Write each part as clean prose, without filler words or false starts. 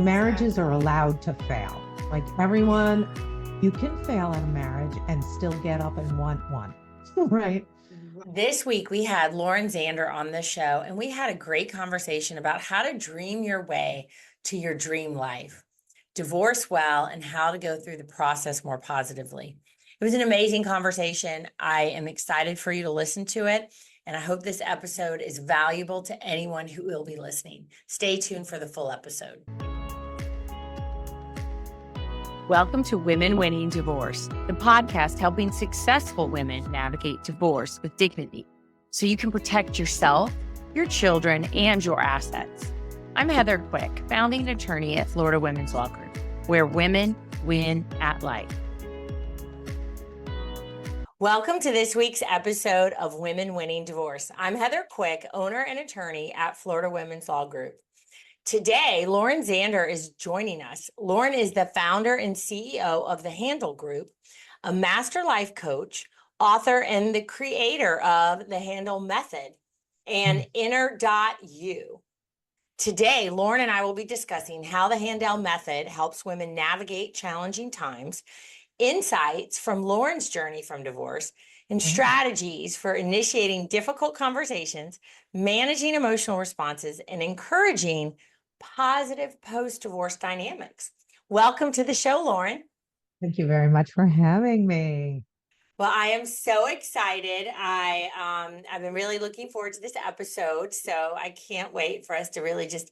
Marriages are allowed to fail. Like everyone, you can fail in a marriage and still get up and want one, right? This week, we had Lauren Zander on the show, and we had a great conversation about how to dream your way to your dream life, divorce well, and how to go through the process more positively. It was an amazing conversation. I am excited for you to listen to it, and I hope this episode is valuable to anyone who will be listening. Stay tuned for the full episode. Welcome to Women Winning Divorce, the podcast helping successful women navigate divorce with dignity so you can protect yourself, your children, and your assets. I'm Heather Quick, founding attorney at Florida Women's Law Group, where women win at life. Welcome to this week's episode of Women Winning Divorce. I'm Heather Quick, owner and attorney at Florida Women's Law Group. Today, Lauren Zander is joining us. Lauren is the founder and CEO of the Handel Group, a master life coach, author, and the creator of the Handel Method and Inner.U. Today, Lauren and I will be discussing how the Handel Method helps women navigate challenging times, insights from Lauren's journey from divorce, and strategies for initiating difficult conversations, managing emotional responses, and encouraging positive post-divorce dynamics. Welcome to the show, Lauren. Thank you very much for having me. Well, I am so excited. I've been really looking forward to this episode, so I can't wait for us to really just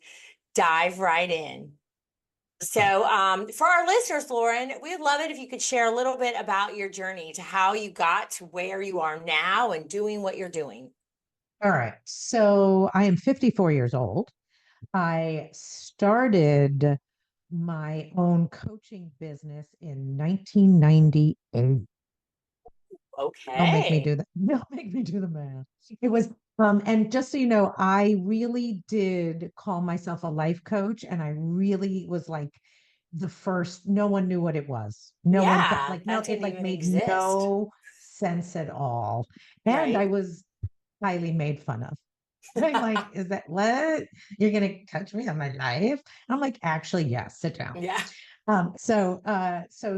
dive right in. So for our listeners, Lauren, we'd love it if you could share a little bit about your journey to how you got to where you are now and doing what you're doing. All right. So I am 54 years old. I started my own coaching business in 1998. Don't make me Okay. do that. Don't make me do the math. It was, and just so you know, I really did call myself a life coach, and I really was like the first. No one knew what it was. No one Yeah, like no, that it didn't like even made exist. no sense at all, and I Right. was highly made fun of. I'm like, is that what you're gonna coach me on my life? I'm like, actually, yes, sit down. Yeah. So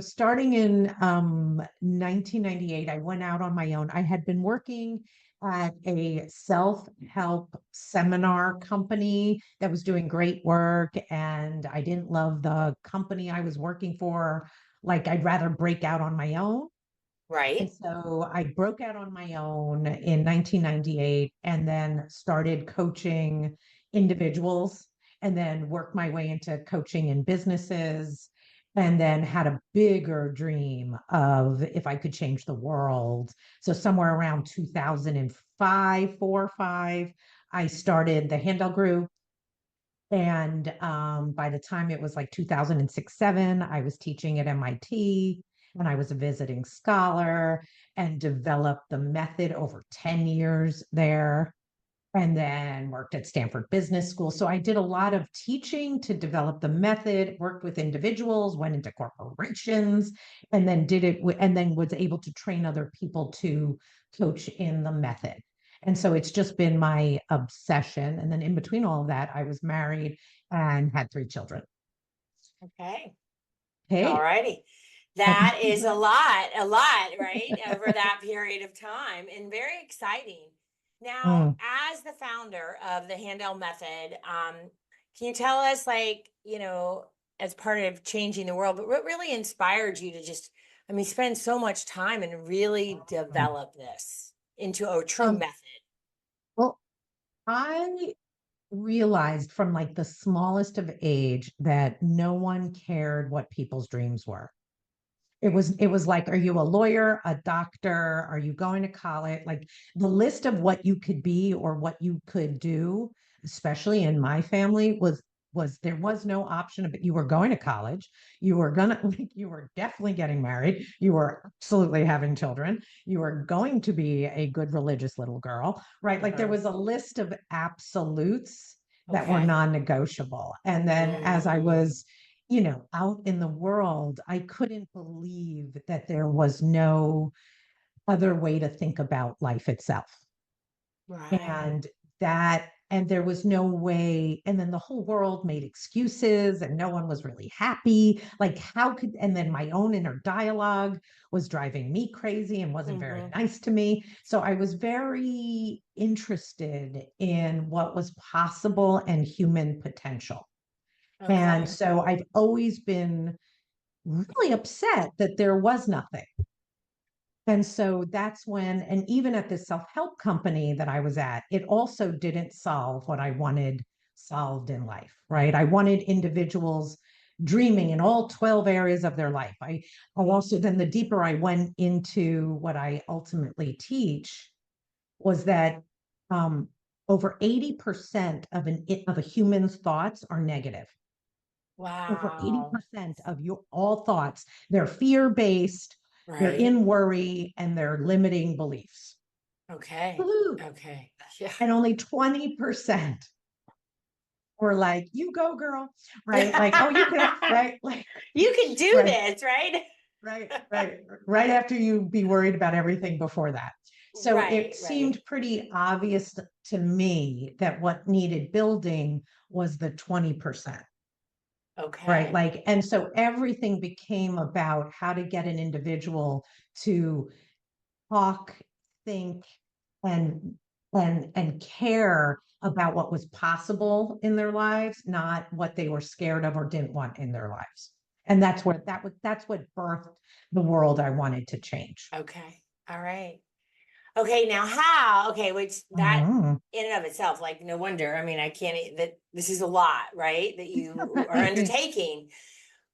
starting in 1998, I went out on my own. I had been working at a self-help seminar company that was doing great work, and I didn't love the company I was working for. Like, I'd rather break out on my own. And Right. so I broke out on my own in 1998 and then started coaching individuals and then worked my way into coaching in businesses and then had a bigger dream of if I could change the world. So somewhere around 2005, 4, 5, I started the Handel Group. And by the time it was like 2006, 7, I was teaching at MIT and I was a visiting scholar and developed the method over 10 years there and then worked at Stanford Business School. So I did a lot of teaching to develop the method, worked with individuals, went into corporations, and then did it and then was able to train other people to coach in the method. And so it's just been my obsession. And then in between all of that, I was married and had 3 children. Okay. All Hey. righty. That is a lot, right? Over that period of time and very exciting. Now, Mm. as the founder of the Handel Method, can you tell us, like, as part of changing the world, but what really inspired you to just, spend so much time and really develop this into a true Um, method? well, I realized from like the smallest of age that no one cared what people's dreams were. It was like, are you a lawyer, a doctor? Are you going to college? Like the list of what you could be or what you could do, especially in my family, was there was no option, but you were going to college, you were gonna like you were definitely getting married, you were absolutely having children, you were going to be a good religious little girl, right? Like there Uh-huh. was a list of absolutes that were Okay. non-negotiable. And then as I Mm, was out in the world, I couldn't believe that there was no other way to think about life itself. right. And that and there was no way. And then the whole world made excuses and no one was really happy. Like, how could, and then my own inner dialogue was driving me crazy and wasn't very nice to me. So I was very interested in what was possible and human potential. And Okay. so I've always been really upset that there was nothing. And so that's when, and even at this self-help company that I was at, it also didn't solve what I wanted solved in life, right? I wanted individuals dreaming in all 12 areas of their life. I also, then the deeper I went into what I ultimately teach was that over 80% of a human's thoughts are negative. Over Wow. 80% of your all thoughts, they're fear-based, they're Right. in worry, and they're limiting beliefs. Okay. Woo-hoo. Okay. Yeah. And only 20% were like, you go, girl, right? Like, oh, you can, right? Like, You can do right, this, right? right after you be worried about everything before that. So it Right, right. seemed pretty obvious to me that what needed building was the 20%. Right. Okay. Like, and so everything became about how to get an individual to talk, think, and and care about what was possible in their lives, not what they were scared of or didn't want in their lives. And that's what birthed the world I wanted to change. Okay. All right. Okay, now how? Okay, which that Mm. in and of itself, like no wonder. I mean, I can't that this is a lot, right? That you are Right. undertaking.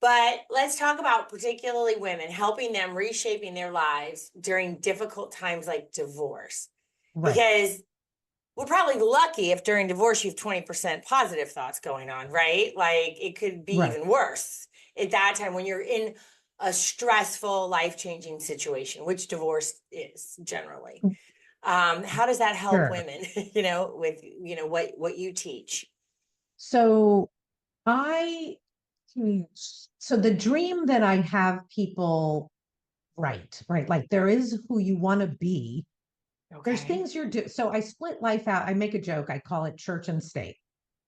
But let's talk about particularly women, helping them reshaping their lives during difficult times like divorce. Right. Because we're probably lucky if during divorce you have 20% positive thoughts going on, right? Like it could be Right. even worse at that time when you're in a stressful, life-changing situation, which divorce is generally. How does that help Sure. women, with what you teach? So I so the dream that I have people right. Like there is who you want to be. There's Okay. things you're doing. So I split life out. I make a joke. I call it church and state,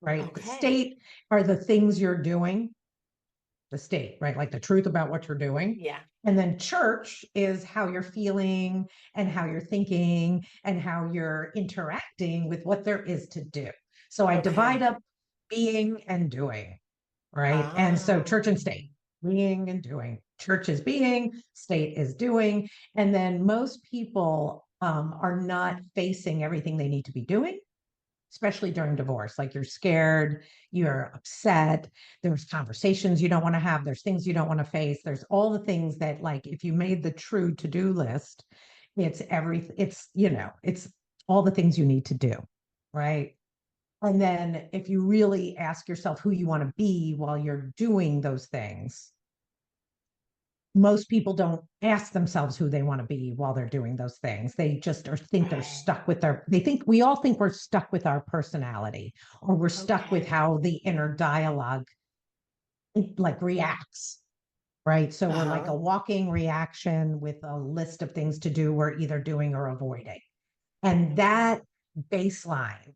right? The Okay. state are the things you're doing, the state, right? Like the truth about what you're doing. Yeah. And then church is how you're feeling and how you're thinking and how you're interacting with what there is to do. So I divide Okay. up being and doing, right? And so Ah. church and state, being and doing. Church is being, state is doing. And then most people are not facing everything they need to be doing, especially during divorce. Like you're scared, you're upset, there's conversations you don't want to have, there's things you don't want to face, there's all the things that, like, if you made the true to-do list, it's everything, it's all the things you need to do, right? And then if you really ask yourself who you want to be while you're doing those things, most people don't ask themselves who they want to be while they're doing those things. They just think they're Right. stuck with they think we all think we're stuck with our personality or we're stuck with Okay. how the inner dialogue like reacts, right? So we're like a Uh-huh. walking reaction with a list of things to do we're either doing or avoiding. And Okay. that baseline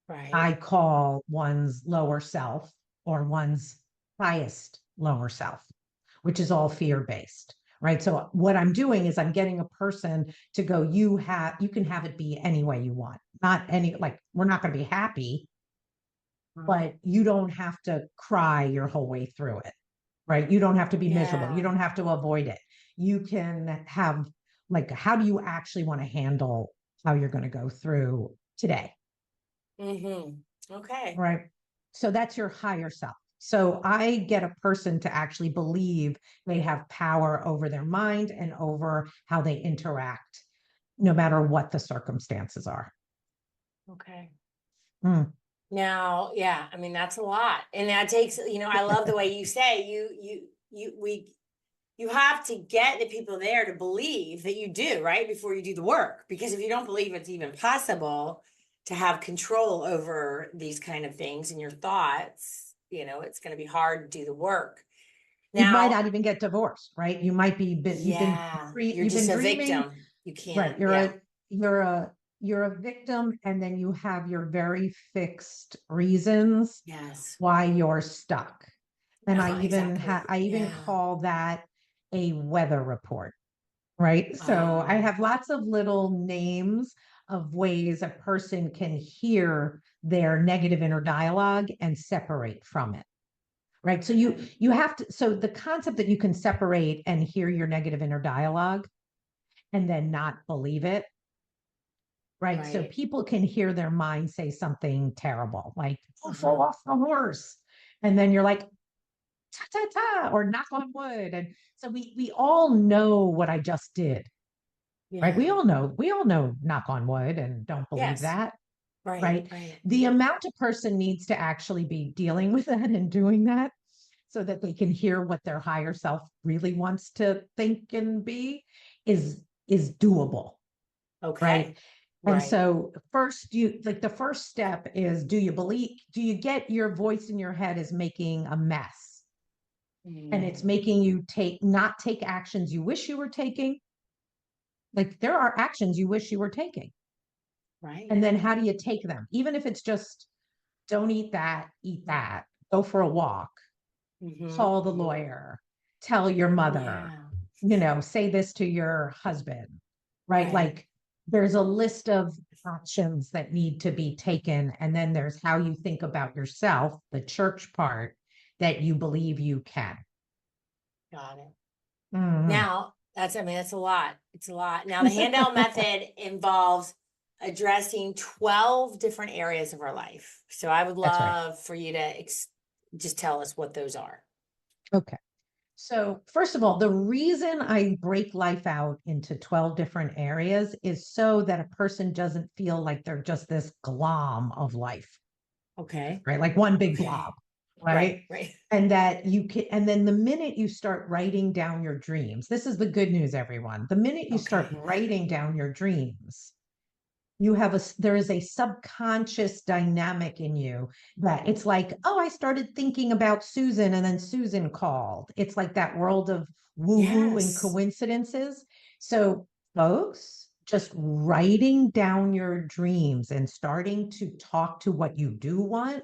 Right. I call one's lower self or one's highest lower self, which is all fear based, right? So what I'm doing is I'm getting a person to go, you can have it be any way you want. Not any, like, we're not going to be happy, but you don't have to cry your whole way through it, right? You don't have to be miserable. You Yeah. don't have to avoid it. You can have, like, how do you actually want to handle how you're going to go through today? Mm-hmm. Okay. Right. So that's your higher self. So I get a person to actually believe they have power over their mind and over how they interact, no matter what the circumstances are. Okay. Mm. Now, yeah, I mean that's a lot. And that takes, I love the way you say you have to get the people there to believe that you do, right? Before you do the work. Because if you don't believe it's even possible to have control over these kind of things in your thoughts, it's going to be hard to do the work. You might Now, not even get divorced, right? You might be you've been yeah, you're you've been just a dreaming, victim. You right? can't, yeah. You're a you're a victim, and then you have your very fixed reasons Yes. why you're stuck. And Exactly. I even Yeah. call that a weather report, right? So I have lots of little names of ways a person can hear their negative inner dialogue and separate from it. Right. So you have to, so the concept that you can separate and hear your negative inner dialogue and then not believe it. Right. So Right. people can hear their mind say something terrible, like, oh, fall Uh-huh. off the horse. And then you're like, ta ta ta, or knock on wood. And so we all know what I just did. Right. Yeah. We all know knock on wood and don't believe Yes. that. Right. Right. Right. The amount a person needs to actually be dealing with that and doing that so that they can hear what their higher self really wants to think and be is doable. Okay. Right. And Right. so first you like the first step is do you get your voice in your head is making a mess and it's Mm. making you not take actions you wish you were taking. Like there are actions you wish you were taking. Right. And then how do you take them? Even if it's just don't eat that, go for a walk, Mm-hmm. call the Mm-hmm. lawyer, tell your mother, Yeah. say this to your husband, right? Right. Like there's a list of actions that need to be taken. And then there's how you think about yourself, the church part that you believe you can. Got it. Mhm. Now, that's a lot. It's a lot. Now, the Handel method involves addressing 12 different areas of our life. So I would That's right. love for you to just tell us what those are. Okay. So, first of all, the reason I break life out into 12 different areas is so that a person doesn't feel like they're just this glom of life, Okay. right? Like one big Okay. blob, Right. right? Right. And that you can, and then the minute you start writing down your dreams, this is the good news, everyone. The minute you start Okay. writing down your dreams, you have there is a subconscious dynamic in you that it's like, oh, I started thinking about Susan and then Susan called. It's like that world of woohoo and Yes. coincidences. So folks, just writing down your dreams and starting to talk to what you do want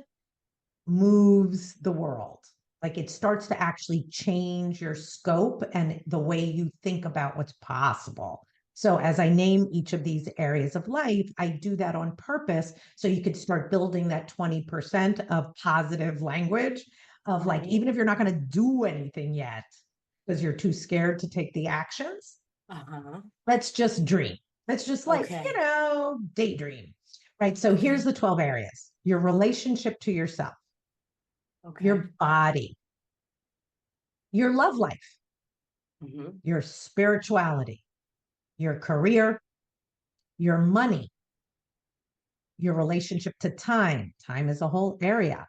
moves the world. Like it starts to actually change your scope and the way you think about what's possible. So as I name each of these areas of life, I do that on purpose so you could start building that 20% of positive language of like, Right. even if you're not going to do anything yet, because you're too scared to take the actions, Uh-huh. let's just dream. Let's just like, Okay. daydream. Right. So here's Okay. the 12 areas: your relationship to yourself, Okay. your body, your love life, Mm-hmm. your spirituality, your career, your money, your relationship to time. Time is a whole area.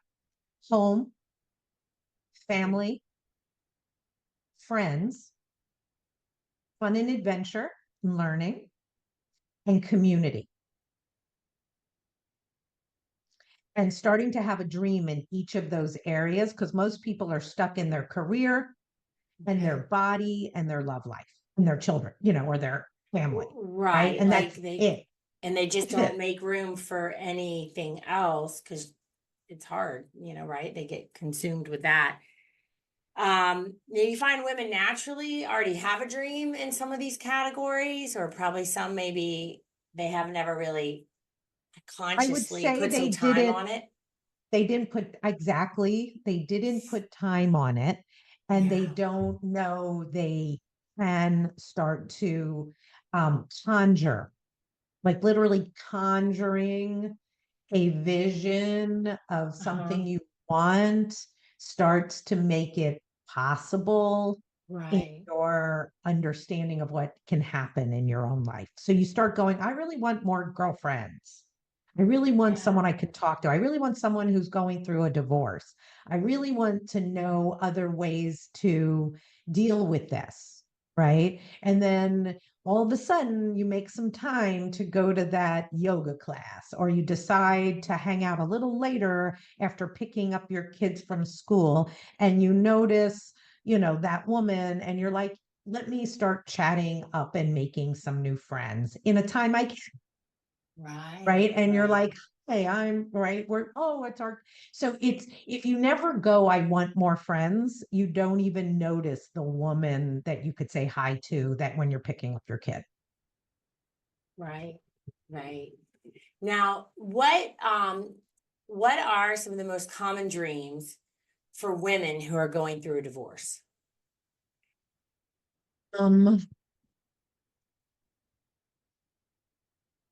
Home, family, friends, fun and adventure, and learning, and community. And starting to have a dream in each of those areas because most people are stuck in their career and their Okay. body and their love life and their children, or their family, right? Right. And Like that's they it. and they just That's don't it. make room for anything else because it's hard, right? They get consumed with that. You find women naturally already have a dream in some of these categories, or probably some maybe they have never really I would consciously say put some time on it. they didn't put exactly, they didn't put time on it, and they Yeah. don't know they can start to conjure, like literally conjuring a vision of Uh-huh. something you want starts to make it possible in Right. your understanding of what can happen in your own life. So you start going, I really want more girlfriends. I really want Yeah. someone I could talk to. I really want someone who's going through a divorce. I really want to know other ways to deal with this. Right. And then all of a sudden you make some time to go to that yoga class, or you decide to hang out a little later after picking up your kids from school, and you notice, that woman, and you're like, let me start chatting up and making some new friends in a time I can. Right, right? And you're right, like, hey, I'm right. It's our, so it's, if you never go, I want more friends, you don't even notice the woman that you could say hi to that when you're picking up your kid. right, right. Now, what are some of the most common dreams for women who are going through a divorce? Um,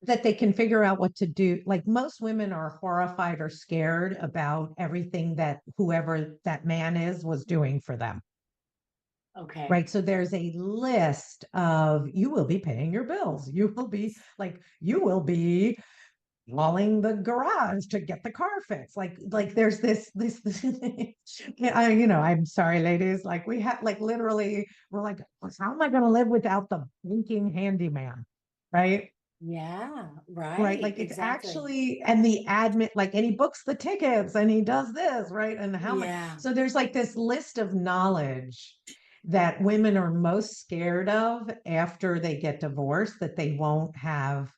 that they can figure out what to do. Like most women are horrified or scared about everything that whoever that man is was doing for them. Okay. Right. So there's a list of you will be paying your bills. You will be walling the garage to get the car fixed. Like there's this I'm sorry, ladies. Like we have like literally we're like, how am I gonna live without the blinking handyman? Right. Yeah, Right. right, Like it's exactly. actually, and the admin, like, and he books the tickets and he does this, right? And how much, Yeah, so there's like this list of knowledge that women are most scared of after they get divorced that they won't have.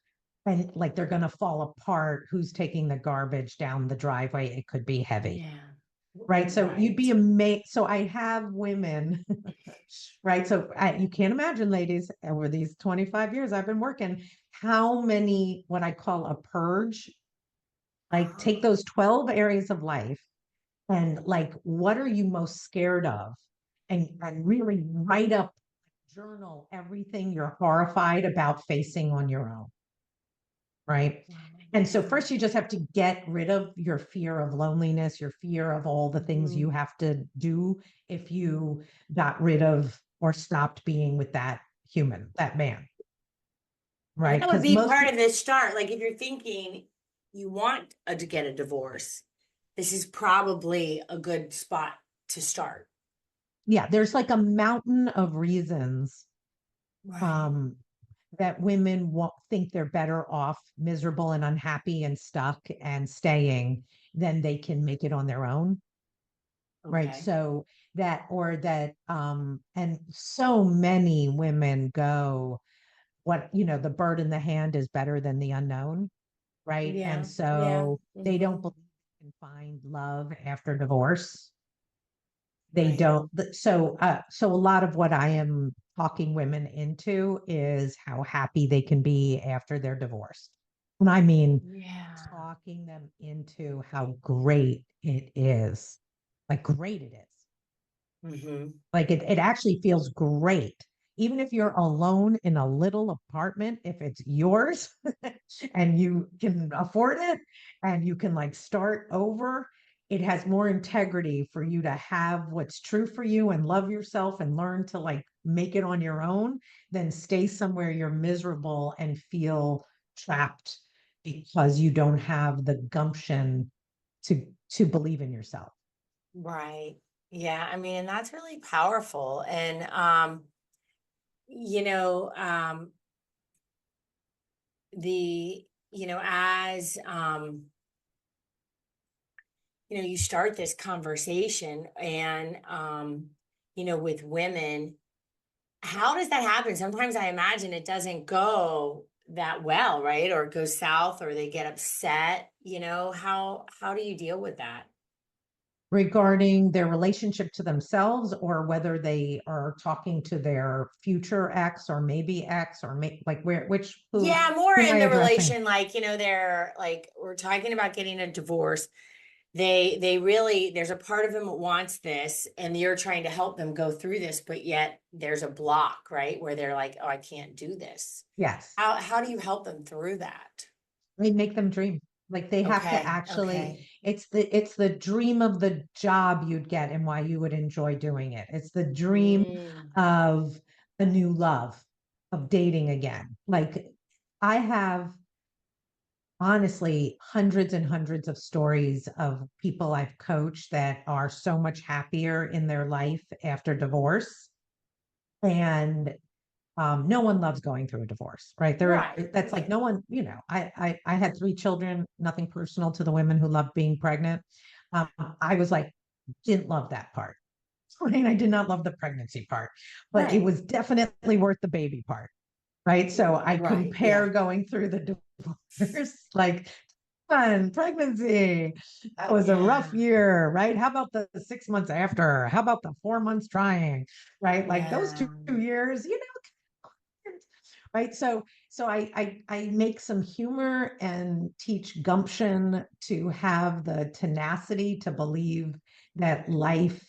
And like they're going to fall apart. Who's taking the garbage down the driveway? It could be heavy. yeah, Right. So you'd be right. amazed. So I have women, right? So you can't imagine, ladies, over these 25 years I've been working, how many what I call a purge, like take Oh, those 12 areas of life and like, what are you most scared of? And really write up, journal everything you're horrified about facing on your own. Right. wow, And so wow. first you just have to get rid of your fear of loneliness, your fear of all the things you Mhm. have to do if you got rid of or stopped being with that human, that man. And Right. that would Because be most part people, of the start. Like if you're thinking you want to get a divorce, this is probably a good spot to start. yeah, there's like a mountain of reasons Right. um that women think they're better off miserable and unhappy and stuck and staying than they can make it on their own. Right. Okay. So that, or that, and so many women go, the bird in the hand is better than the unknown. Right. And Yeah, yeah. so they don't Hmm. believe they can find love after divorce. They Right. don't. So a lot of what I am talking women into is how happy they can be after they're divorced. And I mean, Yeah. talking them into how great it is. Like great it is. Hmm. Like it actually feels great. Even if you're alone in a little apartment, if it's yours and you can afford it and you can like start over, it has more integrity for you to have what's true for you and love yourself and learn to like make it on your own than stay somewhere you're miserable and feel trapped because you don't have the gumption to believe in yourself. Right. Yeah. I mean, and that's really powerful. And you know, the, as you start this conversation and with women, how does that happen? Sometimes I imagine it doesn't go that well, right? Or it goes south or they get upset, how do you deal with that? Regarding their relationship to themselves or whether they are talking to their future ex or maybe ex or like where which Yeah, more who am in I the addressing? relation, like, they're like, we're talking about getting a divorce. They really, there's a part of them that wants this, and you're trying to help them go through this, but yet there's a block, right? Where they're like, oh, I can't do this. Yes. How do you help them through that? We make them dream. Like they have to Okay, actually, okay. it's the dream of the job you'd get and why you would enjoy doing it. It's the dream Mm, of a new love, of dating again. Like I have honestly hundreds and hundreds of stories of people I've coached that are so much happier in their life after divorce. And no one loves going through a divorce, right? right, That's like right, no one, I had 3 children, nothing personal to the women who love being pregnant. Um, I was like, didn't love that part. Right? I did not love the pregnancy part, but it right. was definitely worth the baby part. right? So I Right. compare Yeah. going through the divorce, like, fun pregnancy. That was a rough Yeah. year, right? How about the 6 months after? How about the 4 months trying, right? Like those Yeah. 2 years, right? So I make some humor and teach gumption to have the tenacity to believe that life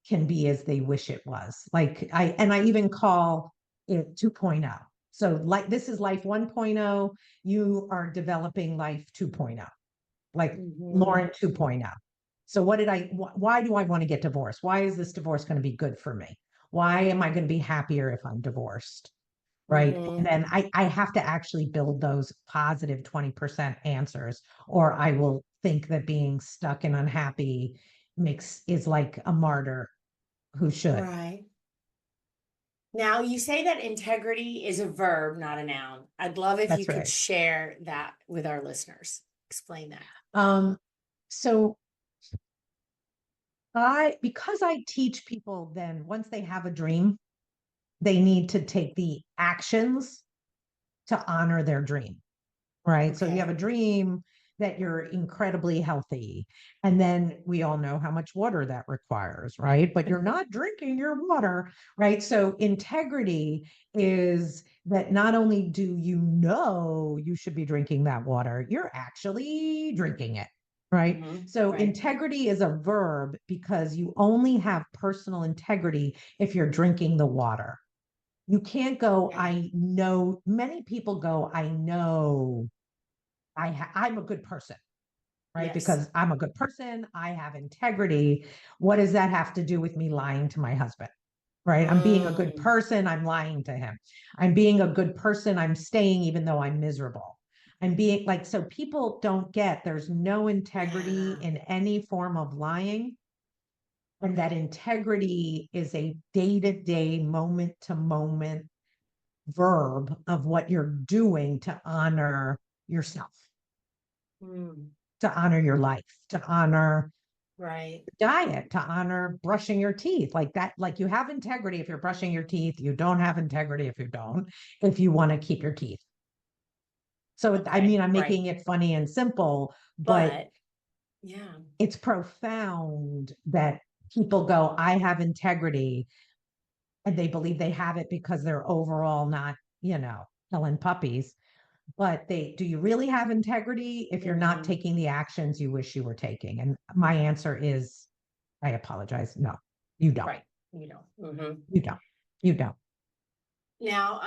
can be as they wish it was. I even call it 2.0. So like this is life 1.0, you are developing life 2.0, like Hmm. Lauren 2.0. So why do I want to get divorced? Why is this divorce going to be good for me? Why am I going to be happier if I'm divorced? Right. And Hmm. then I have to actually build those positive 20% answers, or I will think that being stuck and unhappy is like a martyr who should. Right. Now, you say that integrity is a verb, not a noun. I'd love if you That's could right. share that with our listeners. Explain that. So because I teach people, then once they have a dream, they need to take the actions to honor their dream. Right. So you have a Okay. dream that you're incredibly healthy. And then we all know how much water that requires, right? But you're not drinking your water, right? So integrity is that not only do you know you should be drinking that water, you're actually drinking it. Right. Hmm. So Right. integrity is a verb because you only have personal integrity if you're drinking the water. You can't go, Okay. I know, many people go, I know I'm a good person, right? Yes. Because I'm a good person, I have integrity. What does that have to do with me lying to my husband? Right? I'm being a good Mm. person, I'm lying to him. I'm being a good person, I'm staying even though I'm miserable. I'm being like, so people don't get there's no integrity Yeah. in any form of lying. And that Okay. integrity is a day to day, moment to moment verb of what you're doing to honor yourself, Mm. to honor your life, to honor Right. diet, to honor brushing your teeth. Like that, like you have integrity if you're brushing your teeth, you don't have integrity if you don't, if you want to keep your teeth. So I Okay. mean, I'm Right. making it funny and simple, but But yeah. it's profound that people go, I have integrity, and they believe they have it because they're overall not, killing puppies. But do you really have integrity if you're not Hmm. taking the actions you wish you were taking? And my answer is, I apologize. No, you don't. Right. You know. Hmm. You don't. You don't. Now,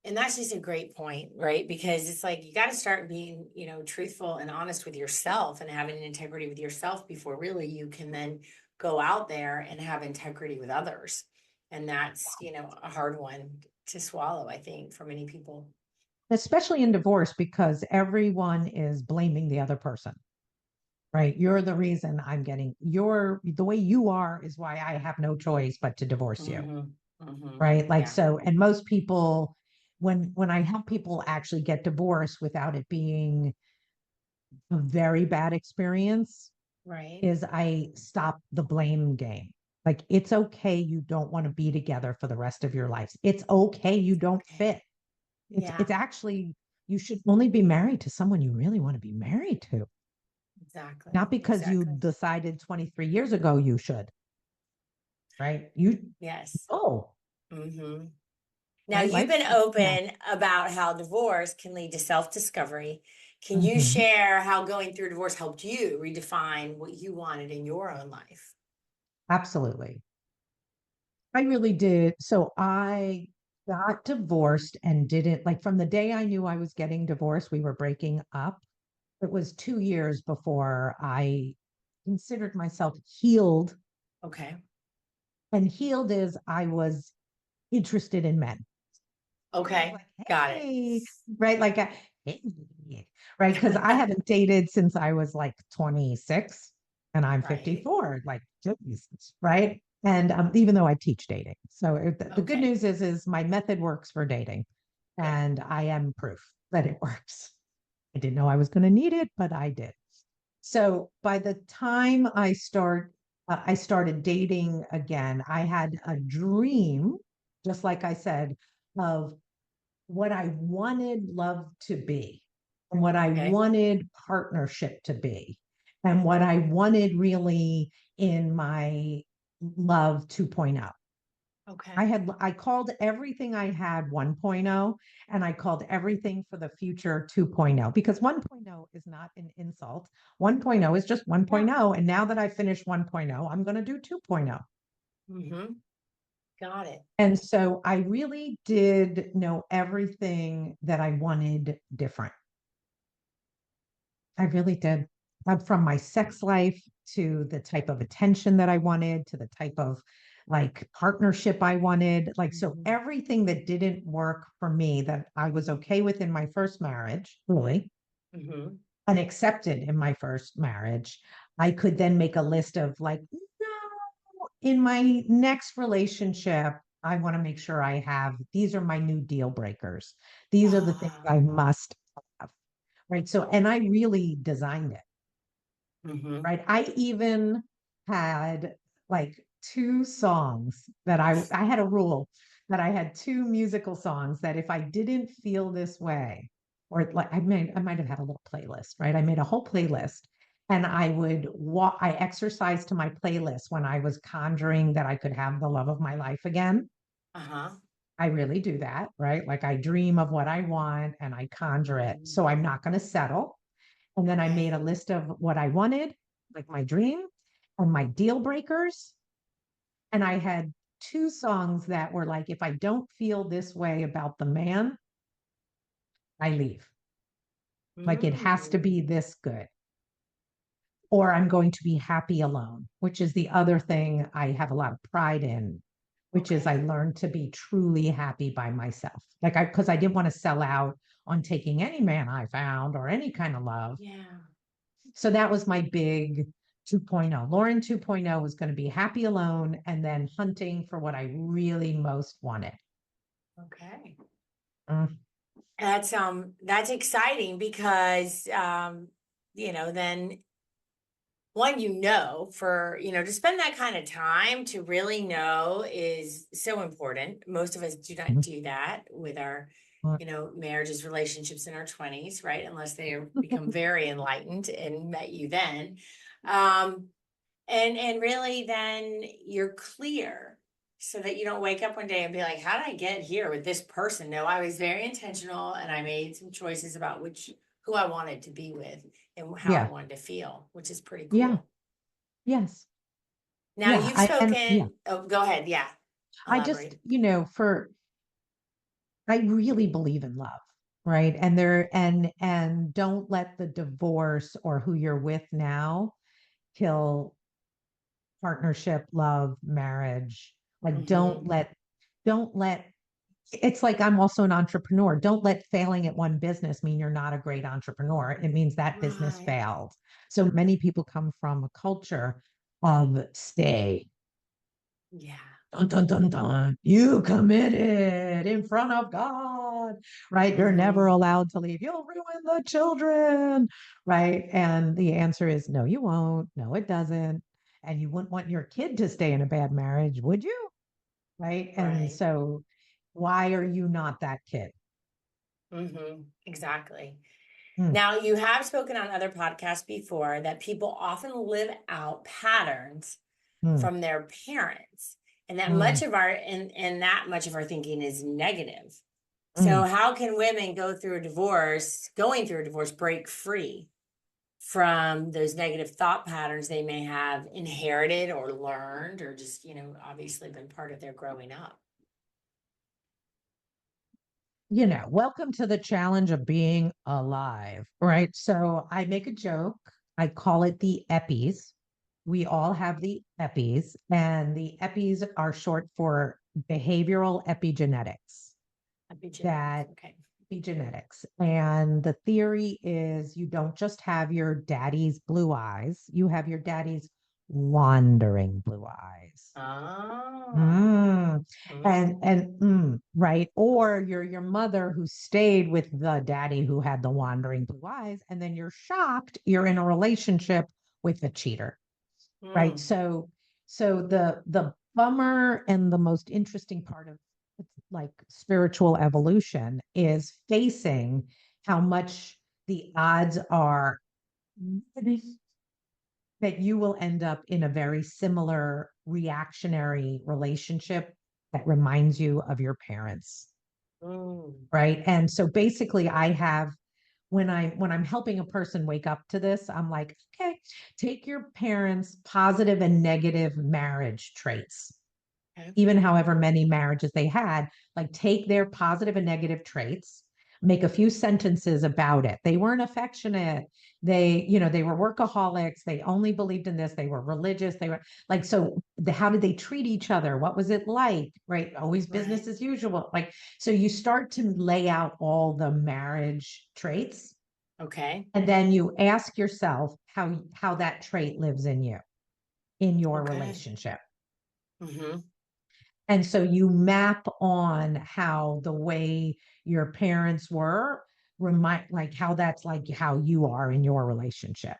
and that's just a great point, right? Because it's like you got to start being, truthful and honest with yourself and having an integrity with yourself before really you can then go out there and have integrity with others. And that's, a hard one to swallow, I think, for many people. Especially in divorce, because everyone is blaming the other person, right? Right. You're the reason the way you are is why I have no choice but to divorce you, Hmm. Hmm. right? Like, Yeah. so, and most people, when I help people actually get divorced without it being a very bad experience, Right. is I stop the blame game. Like, it's okay you don't want to be together for the rest of your lives. It's okay you don't Okay. fit. It's Yeah, actually, you should only be married to someone you really want to be married to, exactly. not because you Exactly. decided 23 years ago you should, right? Yes. Oh, Hmm. Now, right? you've Life, been yeah. open about how divorce can lead to self-discovery. Can you Mhm. share how going through divorce helped you redefine what you wanted in your own life? Absolutely. I really did. So I got divorced and didn't like from the day I knew I was getting divorced, we were breaking up. It was 2 years before I considered myself healed. Okay. And healed is I was interested in men. I was Okay. like, Got it. hey, right? Like, hey, right? Because I haven't dated since I was like 26 and I'm Right. 54, like, Jesus, right? And even though I teach dating. So the good Okay. news is my method works for dating, Good. and I am proof that it works. I didn't know I was going to need it, but I did. So by the time I started dating again. I had a dream, just like I said, of what I wanted love to be, and what I Okay. wanted partnership to be, and what I wanted really in my love 2.0. Okay. I called everything I had 1.0, and I called everything for the future 2.0, because 1.0 is not an insult. 1.0 is just Yeah. 1.0. And now that I finished 1.0, I'm going to do 2.0. Mm-hmm. Got it. And so I really did know everything that I wanted different. I really did. From my sex life to the type of attention that I wanted to the type of like partnership I wanted. Like, so Mm-hmm. everything that didn't work for me that I was okay with in my first marriage, really, Mm-hmm. and accepted in my first marriage, I could then make a list of like, no, in my next relationship, I want to make sure I have, these are my new deal breakers. These are the things Ah. I must have. Right. So, and I really designed it. Mm-hmm. Right. I even had like two songs that I had a rule that I had two musical songs that if I didn't feel this way, or like I might have had a little playlist, right? I made a whole playlist, and I would walk, I exercised to my playlist when I was conjuring that I could have the love of my life again. Uh-huh. I really do that, right? Like I dream of what I want and I conjure it. Mm-hmm. So I'm not going to settle. And then I made Okay. a list of what I wanted, like my dream and my deal breakers. And I had two songs that were like, if I don't feel this way about the man, I leave. Like it has to Mm. be this good, or I'm going to be happy alone, which is the other thing I have a lot of pride in, which is I Okay. learned to be truly happy by myself. Because I didn't want to sell out on taking any man I found or any kind of love. Yeah. So that was my big 2.0. Lauren 2.0 was going to be happy alone and then hunting for what I really most wanted. Okay. Mm, That's exciting because then one, to spend that kind of time to really know is so important. Most of us do not mm, do that with our, mm. marriages, relationships in our 20s, right? Unless they become very enlightened and met you then. Um, and really then you're clear so that you don't wake up one day and be like, how did I get here with this person? No, I was very intentional and I made some choices about who I wanted to be with and how I Yeah. wanted to feel, which is pretty Yeah. cool. Yes. Now Yeah. you've And yeah, spoken, oh, go ahead. Yeah. I just, Elaborate. I really believe in love, right? And don't let the divorce or who you're with now kill partnership, love, marriage. Like Mm-hmm. don't let it's like I'm also an entrepreneur. Don't let failing at one business mean you're not a great entrepreneur. It means that business Right. failed. So many people come from a culture of stay. Yeah. Dun, dun, dun, dun. You committed in front of God, right? You're never Mm-hmm. allowed to leave. You'll ruin the children, right? And the answer is no, you won't. No, it doesn't. And you wouldn't want your kid to stay in a bad marriage, would you? Right. And Right. so, why are you not that kid? Mm-hmm. Exactly. Mm, Now, you have spoken on other podcasts before that people often live out patterns mm, from their parents, and that mm, much of our thinking is negative. So, mm. how can women going through a divorce, break free from those negative thought patterns they may have inherited or learned, or just, obviously been part of their growing up? Welcome to the challenge of being alive, right? So I make a joke. I call it the EPIs. We all have the EPIs, and the EPIs are short for behavioral epigenetics. Epigenetics. That Okay. epigenetics. And the theory is you don't just have your daddy's blue eyes, you have your daddy's wandering blue eyes. Oh. Mm. Mm. Right. Or you're your mother who stayed with the daddy who had the wandering blue eyes, and then you're shocked you're in a relationship with a cheater. Right. Mm. So the bummer and the most interesting part of like spiritual evolution is facing how much the odds are that you will end up in a very similar reactionary relationship that reminds you of your parents. Right. And so basically I have when I'm helping a person wake up to this, I'm like, okay, take your parents' positive and negative marriage traits, even however many marriages they had, like take their positive and negative traits, make a few sentences about it. They weren't affectionate. They were workaholics. They only believed in this. They were religious. They were like, so how did they treat each other? What was it like? Right. Always business Right. as usual. Like, so you start to lay out all the marriage traits. Okay. And then you ask yourself how that trait lives in you, in your Okay. relationship. Mm-hmm. And so you map on how the way your parents were like how that's like how you are in your relationship.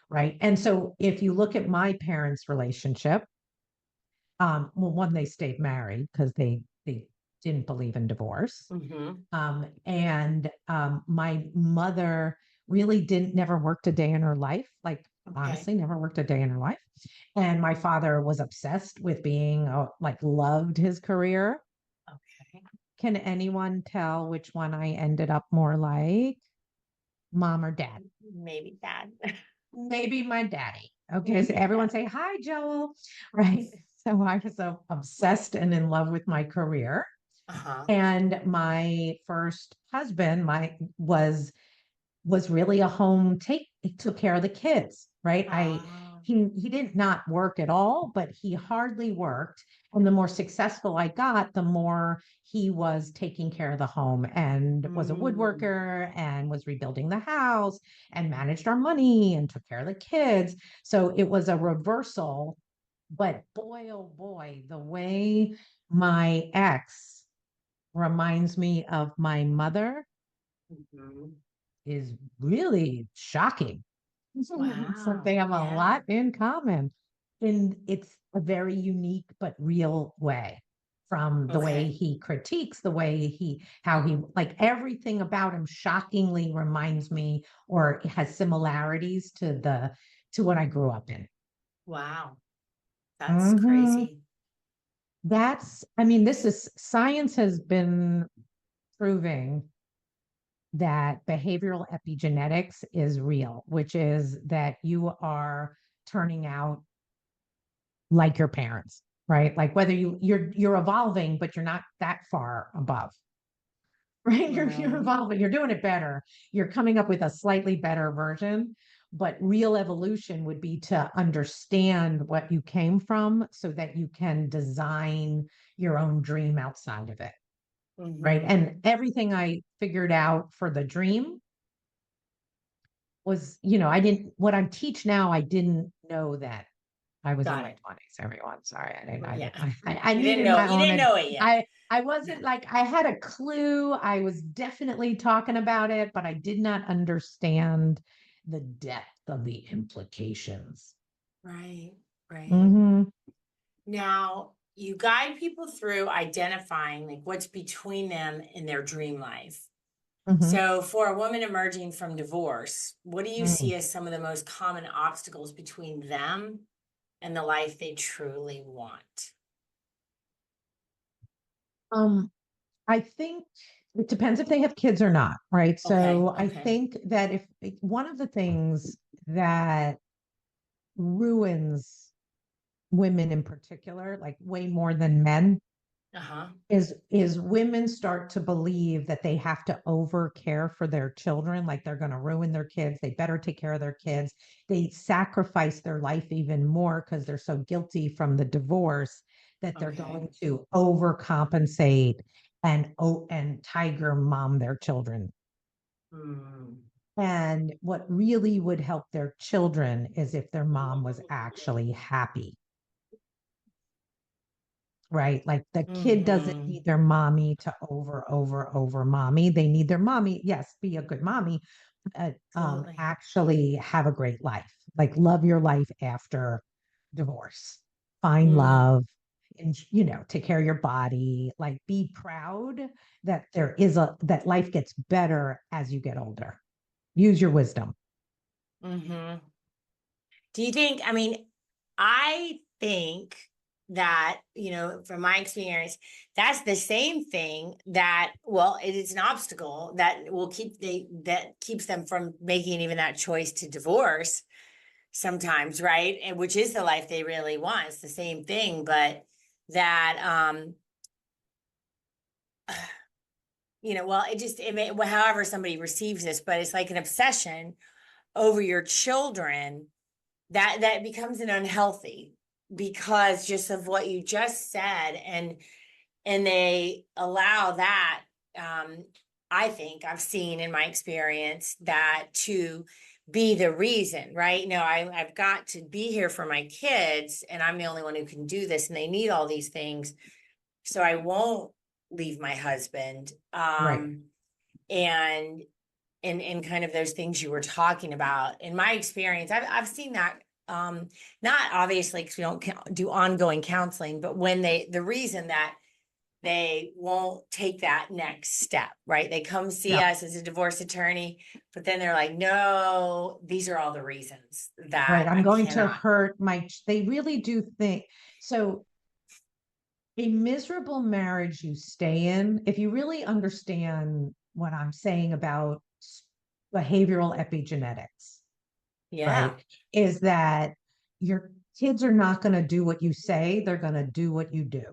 Right. And so if you look at my parents' relationship, well, one, they stayed married because they didn't believe in divorce. Mm-hmm. And my mother really didn't never worked a day in her life, like Okay. honestly, never worked a day in her life. And my father was obsessed with being like loved his career. Okay. Can anyone tell which one I ended up more like, mom or dad? Maybe bad. Maybe my daddy. Okay, so Maybe everyone bad. say hi, Joel. Right. So I was so obsessed and in love with my career. Uh-huh. And my first husband, my was really a home take. He took care of the kids, right? Ah. He didn't not work at all, but he hardly worked. And the more successful I got, the more he was taking care of the home and was a Mm. woodworker and was rebuilding the house and managed our money and took care of the kids. So it was a reversal. But boy, oh boy, the way my ex reminds me of my mother Mm-hmm. is really shocking. So Wow. they have a Yeah. lot in common. And it's a very unique but real way from the way Okay. he critiques, the way how he, like everything about him shockingly reminds me or has similarities to what I grew up in. Wow. That's Mhm. crazy. I mean, science has been proving that behavioral epigenetics is real, which is that you are turning out like your parents, right? Like whether you're evolving, but you're not that far above, right? You're Right. evolving, you're doing it better. You're coming up with a slightly better version. But real evolution would be to understand what you came from so that you can design your own dream outside of it. Right. Mm-hmm. And everything I figured out for the dream was, I didn't, what I teach now, I didn't know that I was in Got my it. 20s, everyone. Sorry, Yeah. I You didn't needed know. my You own, didn't know it yet. I wasn't like, I had a clue. I was definitely talking about it, but I did not understand the depth of the implications. Right. Right. Hmm. Now, you guide people through identifying like what's between them in their dream life. Hmm. So, for a woman emerging from divorce, what do you see as some of the most common obstacles between them and the life they truly want? Um, I think it depends if they have kids or not, right? Okay. So I Okay. think that if one of the things that ruins women in particular, like way more than men, Uh-huh. is women start to believe that they have to over care for their children, like they're going to ruin their kids. They better take care of their kids. They sacrifice their life even more because they're so guilty from the divorce that they're Okay. going to overcompensate and tiger mom their children. Hmm. And what really would help their children is if their mom was actually happy, right? Like the kid doesn't Mm-hmm. need their mommy to over mommy. They need their mommy. Yes, be a good mommy, but Absolutely. actually have a great life. Like love your life after divorce. Find Mm. love. and, take care of your body, like be proud that that life gets better as you get older. Use your wisdom. Mm-hmm. Do you think, I mean, I think that, from my experience, that's the same thing that, well, it is an obstacle that that keeps them from making even that choice to divorce sometimes, right? And which is the life they really want. It's the same thing, but that, well, however somebody receives this, but it's like an obsession over your children that becomes an unhealthy, because just of what you just said, and they allow that. I think I've seen in my experience that to be the reason, right? I've got to be here for my kids, and I'm the only one who can do this, and they need all these things, so I won't leave my husband. Right. And kind of those things you were talking about. In my experience, I've seen that, not obviously because we don't do ongoing counseling, but when the reason that they won't take that next step, right? They come see us as a divorce attorney, but then they're like, no, these are all the reasons Right. that I'm I going to cannot. hurt they really do think so. A miserable marriage you stay in, if you really understand what I'm saying about behavioral epigenetics, Yeah. right, is that your kids are not going to do what you say, they're going to do what you do.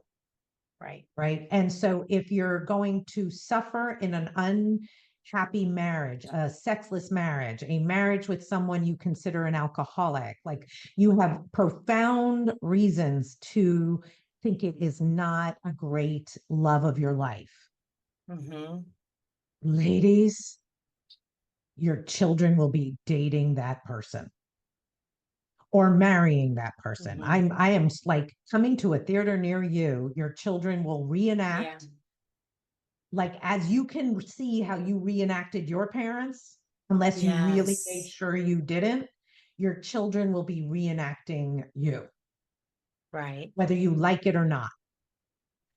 Right. Right. And so if you're going to suffer in an unhappy marriage, a sexless marriage, a marriage with someone you consider an alcoholic, like you have profound reasons to think it is not a great love of your life. Mm-hmm. Ladies, your children will be dating that person or marrying that person. Mm-hmm. I am like coming to a theater near you. Your children will Yeah. reenact, like as you can see how you reenacted your parents, unless you really made Yes. sure you didn't, your children will be reenacting you, Right. whether you like it or not.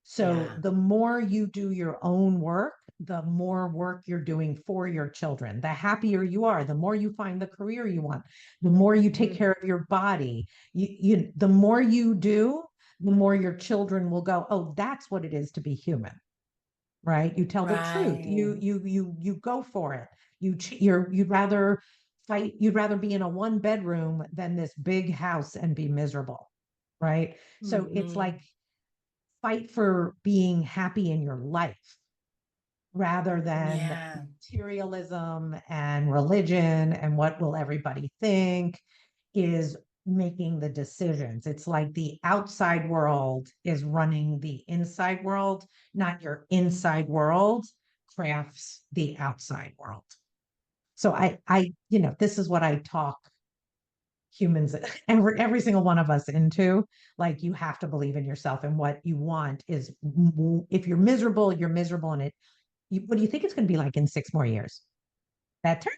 So Yeah. the more you do your own work, the more work you're doing for your children. The happier you are, the more you find the career you want, the more you take Mm-hmm. care of your body. The more you do, the more your children will go, oh, that's what it is to be human. Right? You tell the truth. Right. You go for it. You'd rather fight. You'd rather be in a one bedroom than this big house and be miserable. Right? So it's Mm-hmm. like fight for being happy in your life rather than Yeah. materialism and religion and what will everybody think is making the decisions. It's like the outside world is running the inside world, not your inside world crafts the outside world. So this is what I talk humans, every single one of us into. Like you have to believe in yourself, and what you want is, if you're miserable, you're miserable, and what do you think it's going to be like in 6 more years? Better,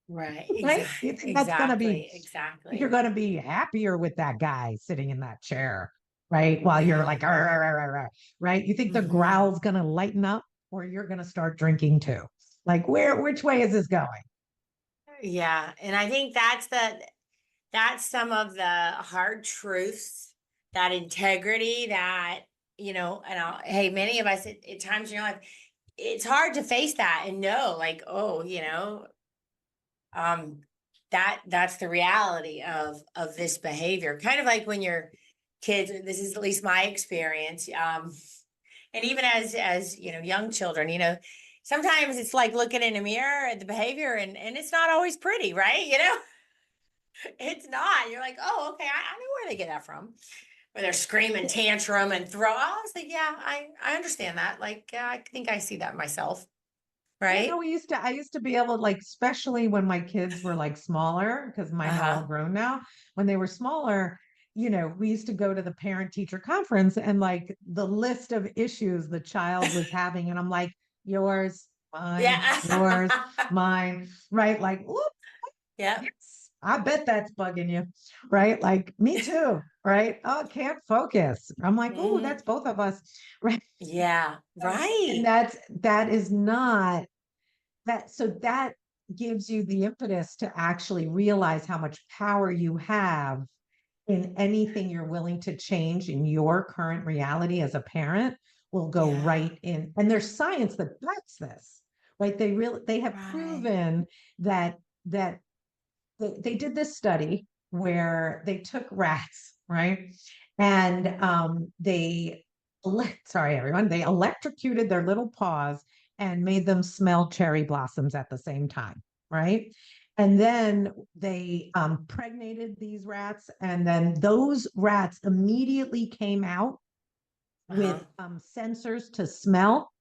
Right. right? You think that's going to be, Exactly. think you're Exactly. going to be happier with that guy sitting in that chair, right? While you're Yeah. like, "Arr, arr, arr, arr," right? You think the Hmm. growl's going to lighten up, or you're going to start drinking too? Like, which way is this going? Yeah. And I think that's some of the hard truths, that integrity that, hey, many of us at times in your life, it's hard to face that and know, like, oh, um, that's the reality of this behavior. Kind of like when your kids, this is at least my experience. And even as young children, sometimes it's like looking in a mirror at the behavior, and it's not always pretty, right? It's not. You're like, oh, okay, I know where they get that from. Where they're screaming tantrum and throw. I was like, yeah, I understand that. Like, I think I see that myself, Yeah, no, right? I used to be able to, like, especially when my kids were like smaller, because mine are all Uh-huh. grown now. When they were smaller, we used to go to the parent teacher conference, and like the list of issues the child was having, and I'm like, yours, mine, Yeah. yours, mine, right? Like, whoop, Yeah. yes, I bet that's bugging you, right? Like me too, right? Oh, can't focus. I'm like, oh, Mhm. that's both of us, right? Yeah, And right. that is not that. So that gives you the impetus to actually realize how much power you have in anything you're willing to change in your current reality as a parent will go Yeah, right in. And there's science that backs this, right? They have right. proven that they did this study where they took rats, right? And sorry, everyone, they electrocuted their little paws and made them smell cherry blossoms at the same time, right? And then they pregnated these rats, and then those rats immediately came out Uh-huh. with sensors to smell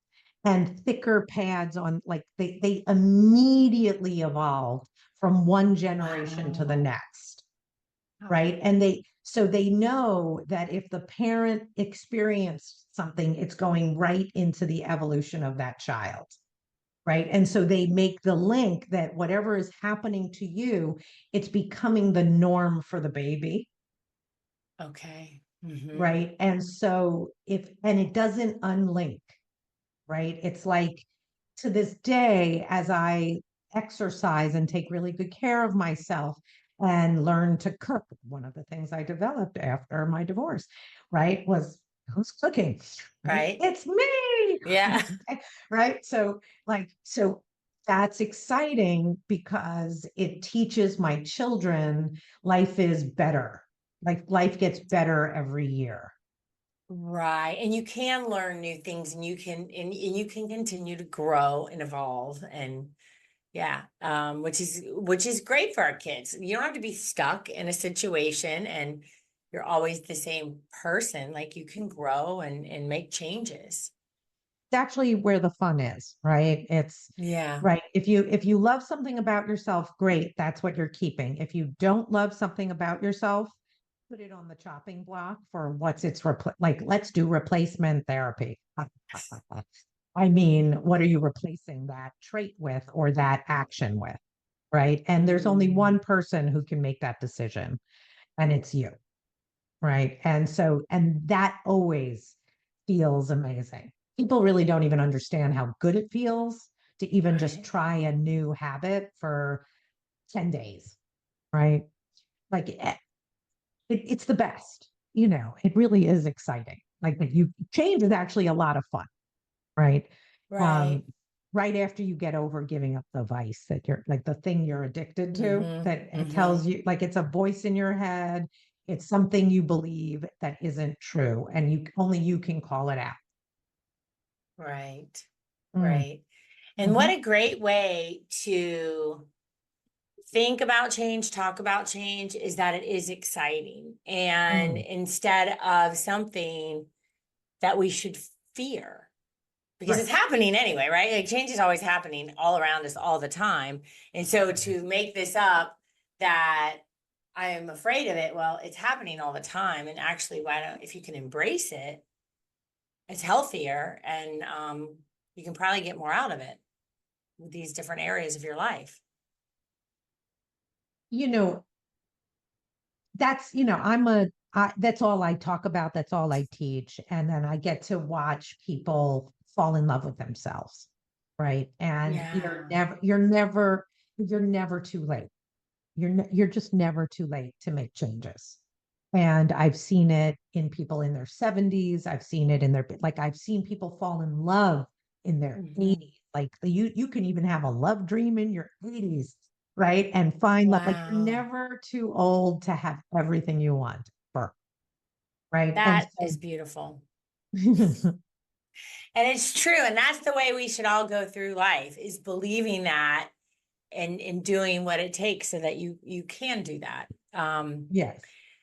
and thicker pads on, like they immediately evolved from one generation to the Wow. next, Oh, right? And they know that if the parent experienced something, it's going right into the evolution of that child, right? And so they make the link that whatever is happening to you, it's becoming the norm for the baby, okay. Hmm. right? And so and it doesn't unlink, right? It's like, to this day, as I exercise and take really good care of myself and learn to cook, one of the things I developed after my divorce, right, was who's cooking, right? Right. It's me, Yeah. right? So that's exciting because it teaches my children life is better. Like life gets better every year. Right. And you can learn new things and and you can continue to grow and evolve and yeah, which is great for our kids. You don't have to be stuck in a situation and you're always the same person. Like you can grow and make changes. Actually where the fun is, right? It's Yeah. right. If you love something about yourself, great. That's what you're keeping. If you don't love something about yourself, put it on the chopping block for what's like. Let's do replacement therapy. I mean, what are you replacing that trait with or that action with? Right. And there's only Mm, one person who can make that decision, and it's you. Right. And that always feels amazing. People really don't even understand how good it feels to even just right. try a new habit for 10 days. Right. Like it's the best. It really is exciting. Like that you change is actually a lot of fun. Right. Um, Right. right after you get over giving up the vice that you're like the thing you're addicted to, Mm-hmm. that it Mm-hmm. tells you, like it's a voice in your head, it's something you believe that isn't true, and only you can call it out. Right. Mm, Right. And what mhm, a great way to think about change, talk about change is that it is exciting. And mm, instead of something that we should fear, because right. it's happening anyway, right? Like change is always happening all around us all the time. And so to make this up that I am afraid of it, well, it's happening all the time. And actually, if you can embrace it, it's healthier and you can probably get more out of it with these different areas of your life. You know, that's all I talk about, that's all I teach, and then I get to watch people fall in love with themselves, right? And Yeah. you're never too late. You're just never too late to make changes. And I've seen it in people in their 70s. I've seen it in I've seen people fall in love in their Mhm. 80s. Like you can even have a love dream in your 80s, right? And find love. Like you're Wow. never too old to have everything you want, right? And That is beautiful. so And it's true. And that's the way we should all go through life is believing that and doing what it takes so that you can do that. yes,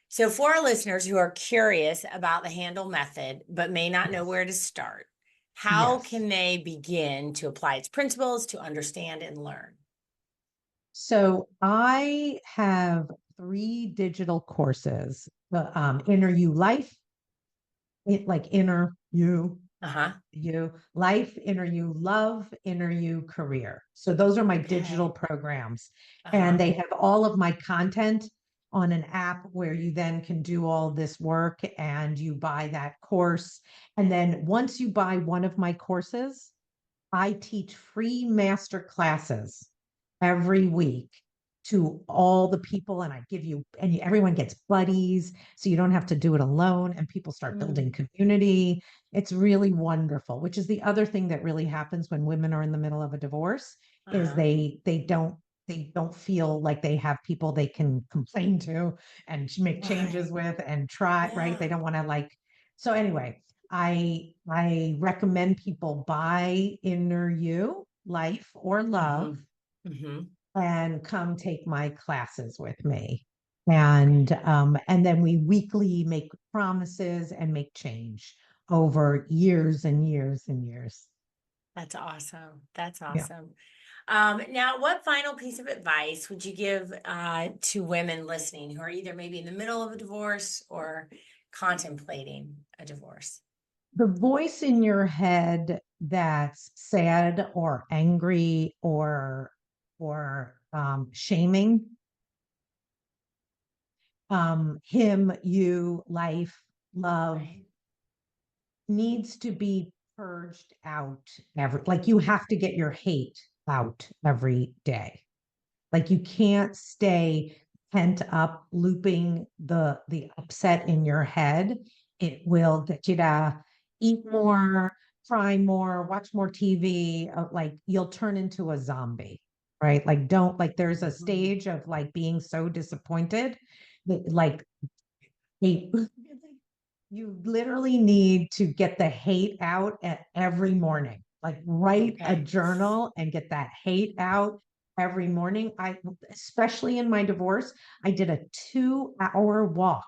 So for our listeners who are curious about the Handel method, but may not know yes, where to start, how yes. can they begin to apply its principles to understand and learn? So I have three digital courses: the Inner.U Life, like Inner You, Uh-huh. You life, Inner.U love, Inner.U career. So those are my digital Okay. programs. And Uh-huh. they have all of my content on an app where you then can do all this work and you buy that course. And then once you buy one of my courses, I teach free master classes every week to all the people, and I give you, and everyone gets buddies, so you don't have to do it alone, and people start building Mm. community. It's really wonderful, which is the other thing that really happens when women are in the middle of a divorce is Uh-huh. they don't feel like they have people they can complain to and make changes Right. with and try, right? They Yeah. don't want to like, so anyway, I recommend people buy Inner.U Life or Love Mm-hmm. Mm-hmm. and come take my classes with me. Okay. And then we weekly make promises and make change over years and years and years. That's awesome. That's Yeah. awesome. Now, what final piece of advice would you give to women listening who are either maybe in the middle of a divorce or contemplating a divorce? The voice in your head that's sad or angry or shaming, him, you, life, love, Right. needs to be purged out like you have to get your hate out every day. Like you can't stay pent up looping the upset in your head. It will get you to eat more, cry more, watch more TV. Like you'll turn into a zombie, right? Like don't like there's a Mhm. stage of like being so disappointed that like hate you literally need to get the hate out at every morning. Like write a Okay. journal and get that hate out every morning. I especially in my divorce, I did a 2 hour walk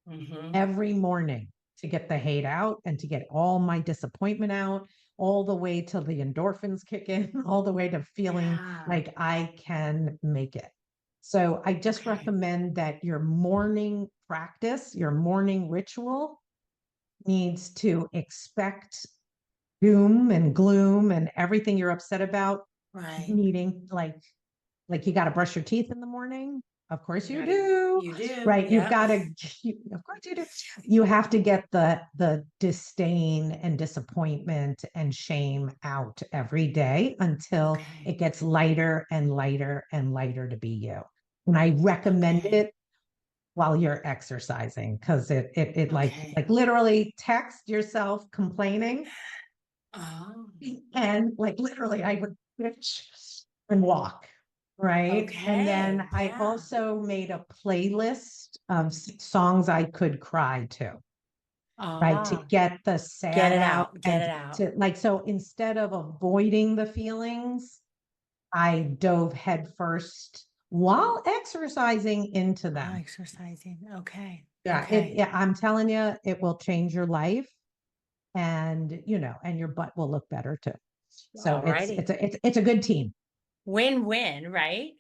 Hmm. every morning to get the hate out and to get all my disappointment out, all the way till the endorphins kick in, all the way to feeling Yeah. like I can make it. So I just Okay. recommend that your morning practice, your morning ritual needs to expect doom and gloom and everything you're upset about Right. needing like you got to brush your teeth in the morning. Of course You you gotta, do. you do. Right? You've Yep. got to of course you do. You have to get the disdain and disappointment and shame out every day until Okay. it gets lighter and lighter and lighter to be you. And I recommend Okay. it while you're exercising because it Okay. like literally text yourself complaining Oh, and like literally I would bitch and walk, right? And then okay. I Yeah. also made a playlist of songs I could cry to, right? To Ah, get the get sad it out out. Get and it out. to like so instead of avoiding the feelings, I dove headfirst while exercising into While them. exercising. Okay. Yeah, Okay. I'm telling you, it will change your life and and your butt will look better too. So All righty. it's a good team. Win-win, right?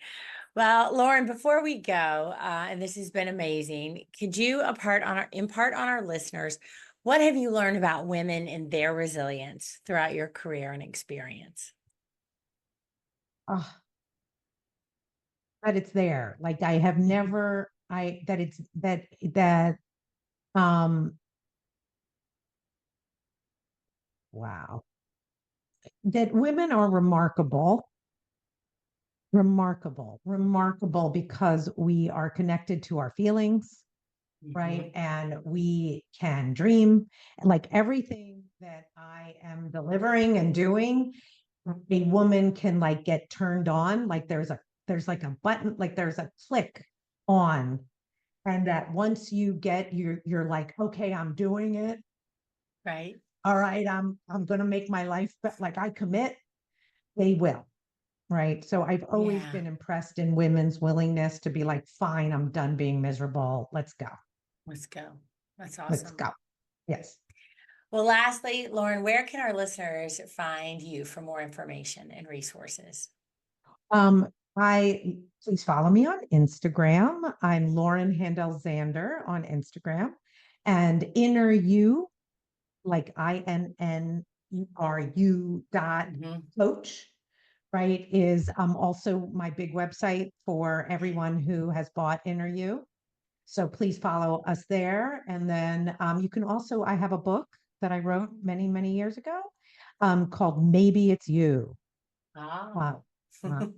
Well, Lauren, before we go, and this has been amazing, could you impart on our listeners, what have you learned about women and their resilience throughout your career and experience? Oh, that it's there. Like I have never I that it's that um wow. That women are remarkable because we are connected to our feelings, right? Mhm. And we can dream. Like everything that I am delivering and doing, a woman can like get turned on. Like there's like a button, like there's a click on. And that once you get you're like, okay, I'm doing it. Right? All right, I'm gonna make my life like I commit, they will. Right. So I've always Yeah. been impressed in women's willingness to be like, fine, I'm done being miserable. Let's go. Let's go. That's Let's awesome. go. Yes. Well, lastly, Lauren, where can our listeners find you for more information and resources? Um, I please follow me on Instagram. I'm Lauren Handel Zander on Instagram and Inner.U like INNERU dot Mhm. coach, right, is also my big website for everyone who has bought Inner.U. So please follow us there. And then you can also, I have a book that I wrote many, many years ago called Maybe It's You. Oh. Wow.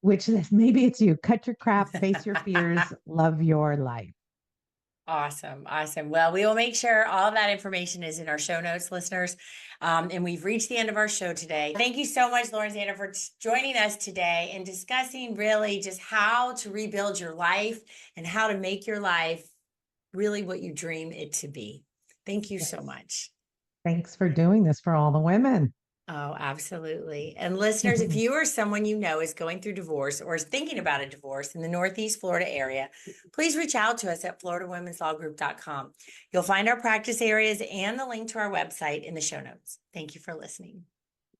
Which is Maybe It's You. Cut your crap, face your fears, love your life. Awesome. Awesome. Well, we will make sure all of that information is in our show notes, listeners. And we've reached the end of our show today. Thank you so much, Lauren Zander, for joining us today and discussing really just how to rebuild your life and how to make your life really what you dream it to be. Thank you so much. Thanks for doing this for all the women. Oh, absolutely. And listeners, if you or someone you know is going through divorce or is thinking about a divorce in the Northeast Florida area, please reach out to us at floridawomensLawGroup.com. You'll find our practice areas and the link to our website in the show notes. Thank you for listening.